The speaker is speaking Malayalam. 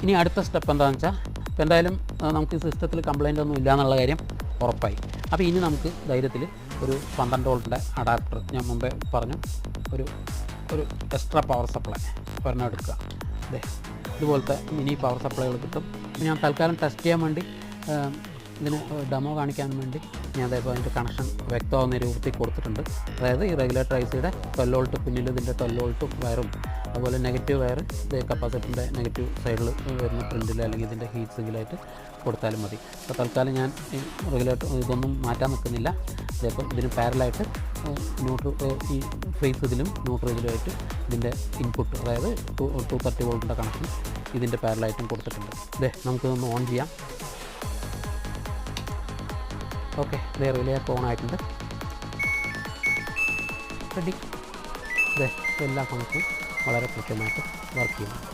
ഇനി അടുത്ത സ്റ്റെപ്പ് എന്താണെന്ന് വെച്ചാൽ, ഇപ്പോൾ എന്തായാലും നമുക്ക് സിസ്റ്റത്തിൽ കംപ്ലൈൻ്റ് ഒന്നും ഇല്ല എന്നുള്ള കാര്യം ഉറപ്പായി. അപ്പോൾ ഇനി നമുക്ക് ധൈര്യത്തിൽ ഒരു 12 വോൾട്ടിൻ്റെ അഡാപ്റ്റർ, ഞാൻ മുമ്പേ പറഞ്ഞു, ഒരു എക്സ്ട്രാ പവർ സപ്ലൈ ഒരെണ്ണം എടുക്കുക. അതെ, ഇതുപോലത്തെ മിനി പവർ സപ്ലൈകൾ കിട്ടും. ഞാൻ തൽക്കാലം ടെസ്റ്റ് ചെയ്യാൻ വേണ്ടി, ഇതിന് ഡെമോ കാണിക്കാൻ വേണ്ടി ഞാൻ അതേപോലെ അതിൻ്റെ കണക്ഷൻ വ്യക്തമാകുന്ന രൂപത്തിൽ കൊടുത്തിട്ടുണ്ട്. അതായത് ഈ റെഗുലേറ്റർ ഐസിയുടെ 12 വോൾട്ട് പിന്നിൽ ഇതിൻ്റെ 12 വോൾട്ടും വയറും, അതുപോലെ നെഗറ്റീവ് വയർ ഇത് കപ്പാസിറ്ററിൻ്റെ നെഗറ്റീവ് സൈഡിൽ വരുന്ന പ്രിൻറ്റിൽ അല്ലെങ്കിൽ ഇതിൻ്റെ ഹീറ്റ് സിങ്കിലായിട്ട് കൊടുത്താലും മതി. അപ്പോൾ തൽക്കാലം ഞാൻ ഈ റെഗുലേറ്റർ ഇതൊന്നും മാറ്റാൻ നിൽക്കുന്നില്ല. അതേപോലെ ഇതിന് പാരലായിട്ട് ഈ ഫേസ് ഇതിലും ന്യൂട്രൽ ഇതിലുമായിട്ട് ഇതിൻ്റെ ഇൻപുട്ട്, അതായത് 230 വോൾട്ടിൻ്റെ കണക്ഷൻ ഇതിൻ്റെ പാരലായിട്ടും കൊടുത്തിട്ടുണ്ട്. ഇതേ നമുക്കിതൊന്ന് ഓൺ ചെയ്യാം. ഓക്കെ, ഇതേ റിലേ ഒക്കെ ഓൺ ആയിട്ടുണ്ട്. റെഡി. ഇതേ എല്ലാ ഫംഗ്ഷനും വളരെ കൃത്യമായിട്ട് വർക്ക് ചെയ്യുന്നു.